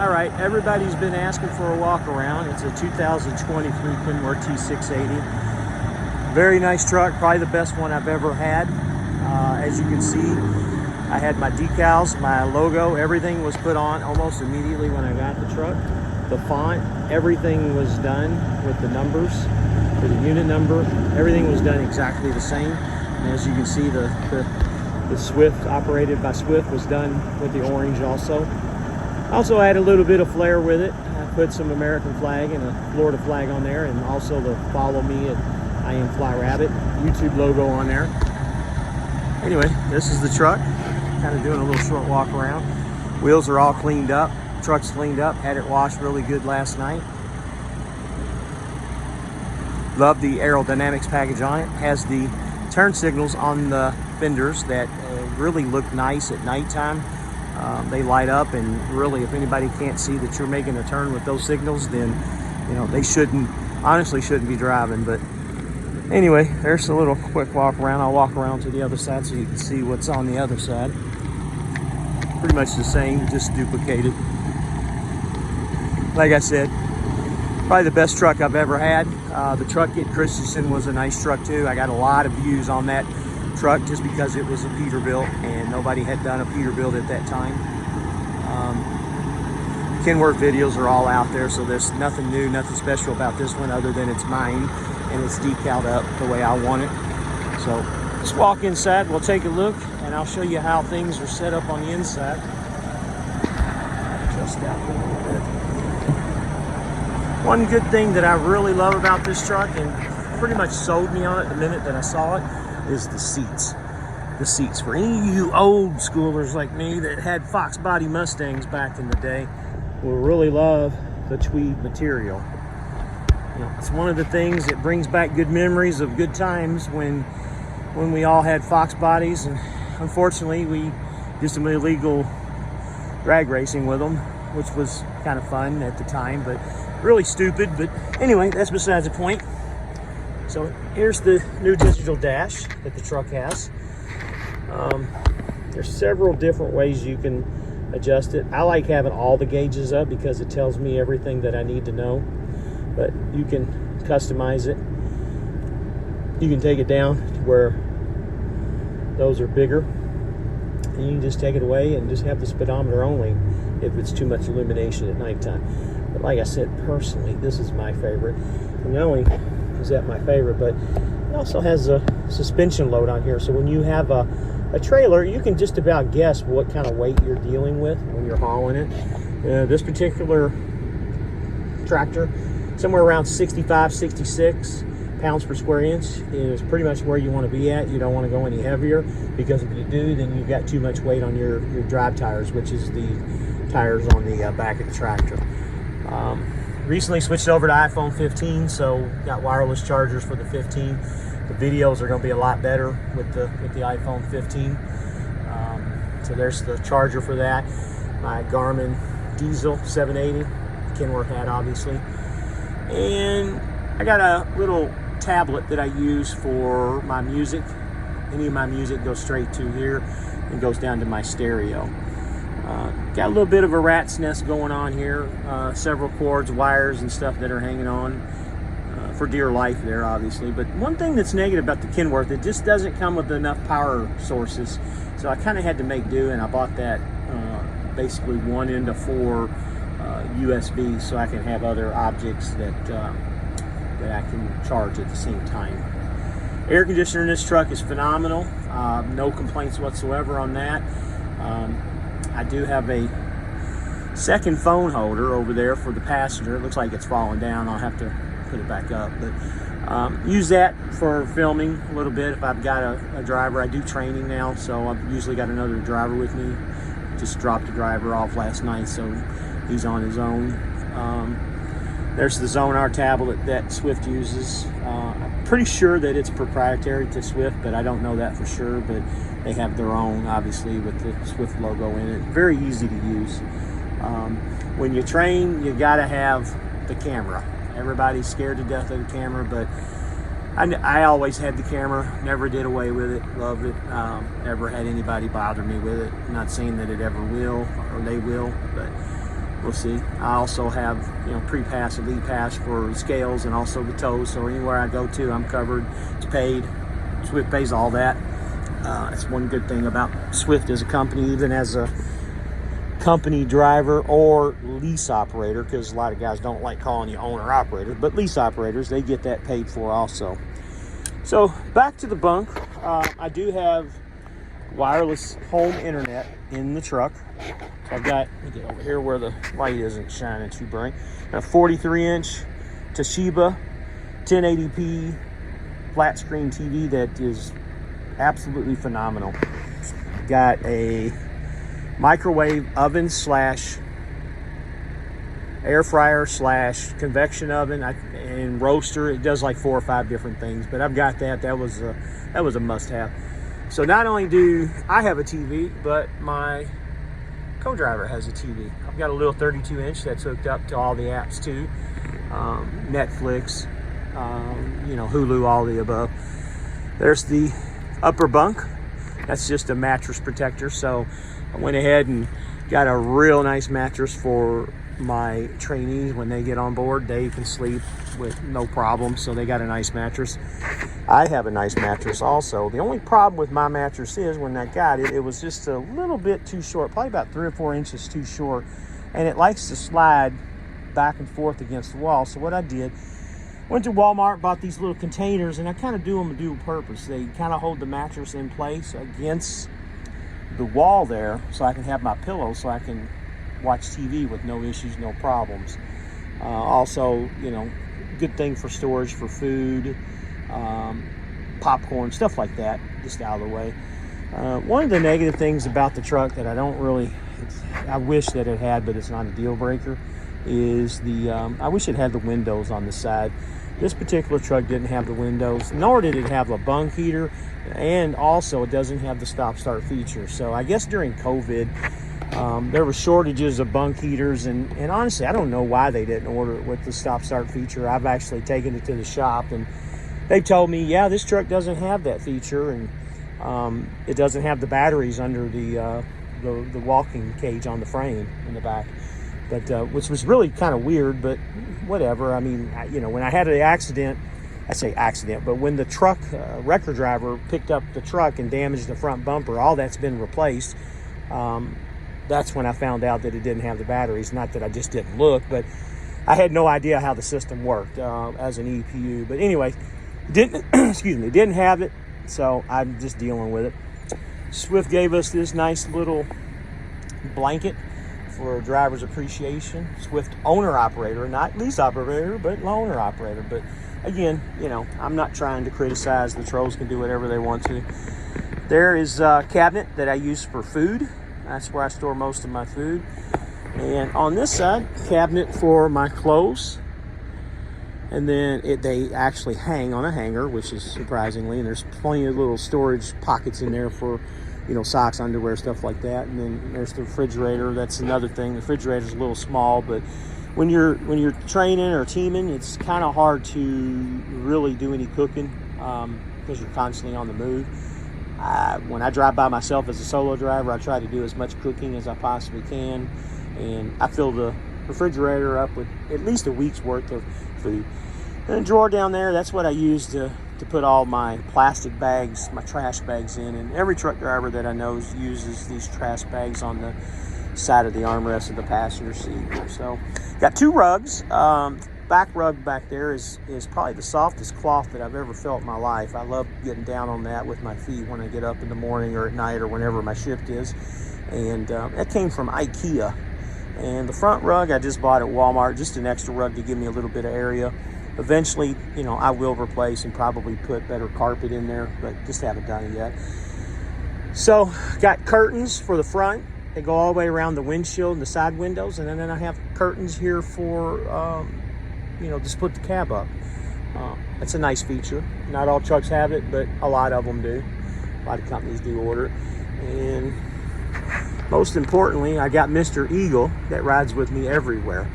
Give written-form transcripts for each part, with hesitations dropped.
All right, everybody's been asking for a walk around. It's a 2023 Kenworth T680. Very nice truck, probably the best one I've ever had. As you can see, I had my decals, my logo, everything was put on almost immediately when I got the truck. The font, everything was done with the numbers, for the unit number. Everything was done exactly the same. And as you can see, the Swift, operated by Swift, was done with the orange also. Also, I had a little bit of flair with it. I put some American flag and a Florida flag on there, and also the follow me at I Am Fly Rabbit YouTube logo on there. Anyway, this is the truck. Kind of doing a little short walk around. Wheels are all cleaned up. Truck's cleaned up. Had it washed really good last night. Love the aerodynamics package on it. Has the turn signals on the fenders that really look nice at nighttime. They light up, and really, if anybody can't see that you're making a turn with those signals, then you know they honestly shouldn't be driving. But anyway, there's a little quick walk around. I'll walk around to the other side so you can see what's on the other side. Pretty much the same, just duplicated. Like I said, probably the best truck I've ever had. The truck at Christensen was a nice truck too. I got a lot of views on that truck just because it was a Peterbilt and nobody had done a Peterbilt at that time. Kenworth videos are all out there, so there's nothing new, nothing special about this one other than it's mine and it's decaled up the way I want it. So let's walk inside, we'll take a look, and I'll show you how things are set up on the inside. Adjust that a little bit. One good thing that I really love about this truck, and pretty much sold me on it the minute that I saw it, is the seats. The seats. For any of you old schoolers like me that had Fox body Mustangs back in the day, will really love the tweed material. You know, it's one of the things that brings back good memories of good times when we all had Fox bodies, and unfortunately we did some illegal drag racing with them, which was kind of fun at the time, but really stupid. But anyway, that's besides the point. So here's the new digital dash that the truck has. There's several different ways you can adjust it. I like having all the gauges up because it tells me everything that I need to know. But you can customize it. You can take it down to where those are bigger. And you can just take it away and just have the speedometer only if it's too much illumination at nighttime. But like I said, personally, this is my favorite. And not only is that my favorite, but it also has a suspension load on here. So when you have a trailer, you can just about guess what kind of weight you're dealing with when you're hauling it. This particular tractor, somewhere around 65, 66 pounds per square inch is pretty much where you want to be at. You don't want to go any heavier, because if you do, then you've got too much weight on your drive tires, which is the tires on the back of the tractor. Recently switched over to iPhone 15, so got wireless chargers for the 15. The videos are going to be a lot better with the iPhone 15. So there's the charger for that. My Garmin Diesel 780, Kenworth hat obviously. And I got a little tablet that I use for my music. Any of my music goes straight to here and goes down to my stereo. Got a little bit of a rat's nest going on here. Several cords, wires, and stuff that are hanging on for dear life there, obviously. But one thing that's negative about the Kenworth, it just doesn't come with enough power sources. So I kind of had to make do, and I bought that basically 1 into 4 USB, so I can have other objects that I can charge at the same time. Air conditioner in this truck is phenomenal. No complaints whatsoever on that. I do have a second phone holder over there for the passenger. It looks like it's falling down. I'll have to put it back up. But use that for filming a little bit if I've got a driver. I do training now, so I've usually got another driver with me. Just dropped the driver off last night, so he's on his own. There's the Zonar tablet that Swift uses. I'm pretty sure that it's proprietary to Swift, but I don't know that for sure. But they have their own, obviously, with the Swift logo in it. Very easy to use. When you train, you gotta have the camera. Everybody's scared to death of the camera, but I always had the camera, never did away with it, loved it. Never had anybody bother me with it. I'm not saying that it ever will or they will, but we'll see. I also have, you know, pre-pass, elite pass for scales and also the tows. So anywhere I go to, I'm covered. It's paid. Swift pays all that. That's one good thing about Swift as a company, even as a company driver or lease operator, because a lot of guys don't like calling you owner operator, but lease operators, they get that paid for also. So back to the bunk. I do have wireless home internet in the truck. So I've got, let me get over here where the light isn't shining too bright, a 43-inch Toshiba 1080p flat screen TV that is absolutely phenomenal. Got a microwave oven slash air fryer slash convection oven and roaster. It does like 4 or 5 different things, but I've got that. That was a must-have. So not only do I have a TV, but my co-driver has a TV. I've got a little 32-inch that's hooked up to all the apps too, Netflix, you know, Hulu, all the above. There's the upper bunk. That's just a mattress protector. So I went ahead and got a real nice mattress for my trainees. When they get on board, they can sleep with no problem. So they got a nice mattress. I have a nice mattress also. The only problem with my mattress is when I got it, it was just a little bit too short, probably about 3 or 4 inches too short. And it likes to slide back and forth against the wall. So what I did, went to Walmart, bought these little containers, and I kind of do them a dual purpose. They kind of hold the mattress in place against the wall there, so I can have my pillow, so I can watch TV with no issues, no problems. Also, you know, good thing for storage for food, popcorn, stuff like that, just out of the way. One of the negative things about the truck that I don't really, I wish that it had, but it's not a deal breaker, is I wish it had the windows on the side. This particular truck didn't have the windows, nor did it have a bunk heater, and also it doesn't have the stop-start feature. So I guess during COVID, there were shortages of bunk heaters, and honestly, I don't know why they didn't order it with the stop-start feature. I've actually taken it to the shop, and they told me, yeah, this truck doesn't have that feature, and it doesn't have the batteries under the walking cage on the frame in the back. But which was really kind of weird, but whatever. I mean, you know, when I had an accident, I say accident, but when the truck wrecker driver picked up the truck and damaged the front bumper, all that's been replaced. That's when I found out that it didn't have the batteries. Not that I just didn't look, but I had no idea how the system worked as an EPU. But anyway, didn't excuse me, didn't have it, so I'm just dealing with it. Swift gave us this nice little blanket for driver's appreciation. Swift owner operator, not lease operator, but owner operator. But again, you know, I'm not trying to criticize. The trolls can do whatever they want to. There is a cabinet that I use for food. That's where I store most of my food. And on this side, cabinet for my clothes. And then they actually hang on a hanger, which is surprisingly, and there's plenty of little storage pockets in there for, you know, socks, underwear, stuff like that. And then there's the refrigerator. That's another thing. The refrigerator's a little small, but when you're training or teaming, it's kind of hard to really do any cooking because you're constantly on the move. When I drive by myself as a solo driver, I try to do as much cooking as I possibly can, and I fill the refrigerator up with at least a week's worth of food. And a drawer down there, that's what I use to put all my plastic bags, my trash bags in. And every truck driver that I know uses these trash bags on the side of the armrest of the passenger seat. So got 2 rugs. Back rug back there is probably the softest cloth that I've ever felt in my life. I love getting down on that with my feet when I get up in the morning or at night or whenever my shift is. And that came from IKEA. And the front rug I just bought at Walmart, just an extra rug to give me a little bit of area. Eventually, you know, I will replace and probably put better carpet in there, but just haven't done it yet. So got curtains for the front. They go all the way around the windshield and the side windows. And then I have curtains here for, you know, just put the cab up. That's a nice feature. Not all trucks have it, but a lot of them do. A lot of companies do order it. And most importantly, I got Mr. Eagle that rides with me everywhere.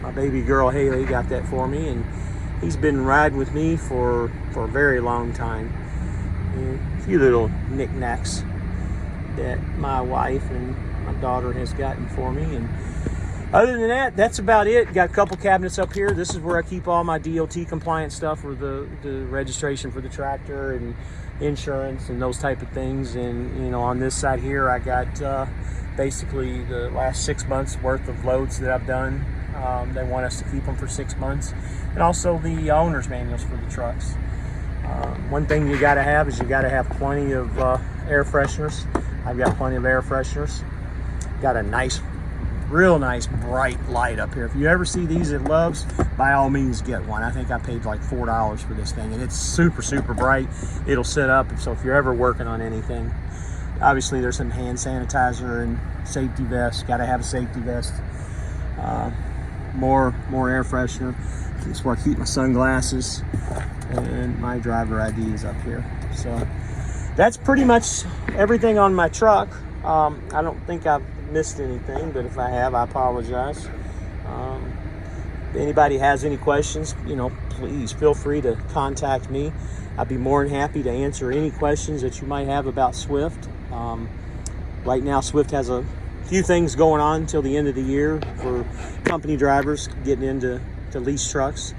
My baby girl Haley got that for me, and he's been riding with me for a very long time. And a few little knickknacks. that my wife and my daughter has gotten for me. And other than that, that's about it. Got a couple cabinets up here. This is where I keep all my DOT compliant stuff, for the registration for the tractor and insurance and those type of things. And you know, on this side here, I got basically the last 6 months worth of loads that I've done. They want us to keep them for 6 months, and also the owner's manuals for the trucks. One thing you got to have is you got to have plenty of air fresheners. I've got plenty of air fresheners. Got a nice, real nice bright light up here. If you ever see these at Love's, by all means get one. I think I paid like $4 for this thing, and it's super, super bright. It'll sit up, so if you're ever working on anything. Obviously, there's some hand sanitizer and safety vest. Got to have a safety vest. More air freshener. This is where I keep my sunglasses, and my driver ID is up here. So that's pretty much everything on my truck. I don't think I've missed anything, but if I have, I apologize. If anybody has any questions, you know, please feel free to contact me. I'd be more than happy to answer any questions that you might have about Swift. Right now, Swift has a few things going on until the end of the year for company drivers getting into lease trucks.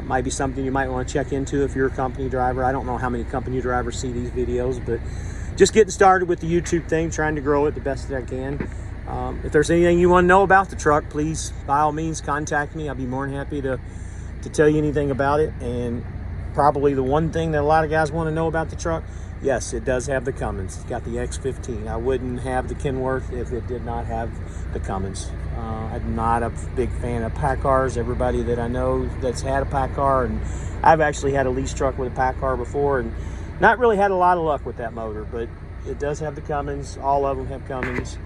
Might be something you might want to check into if you're a company driver. I don't know how many company drivers see these videos, but just getting started with the YouTube thing, trying to grow it the best that I can. If there's anything you want to know about the truck, please, by all means, contact me. I'll be more than happy to tell you anything about it. And probably the one thing that a lot of guys want to know about the truck, yes, it does have the Cummins. It's got the X15. I wouldn't have the Kenworth if it did not have the Cummins. I'm not a big fan of pack cars. Everybody that I know that's had a pack car, and I've actually had a lease truck with a pack car before, and not really had a lot of luck with that motor, but it does have the Cummins. All of them have Cummins.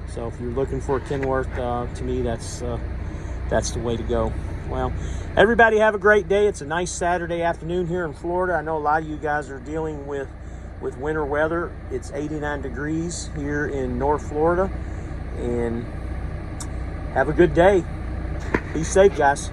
So if you're looking for a Kenworth, to me, that's the way to go. Well, everybody have a great day. It's a nice Saturday afternoon here in Florida. I know a lot of you guys are dealing with winter weather. It's 89 degrees here in North Florida. And have a good day. Be safe, guys.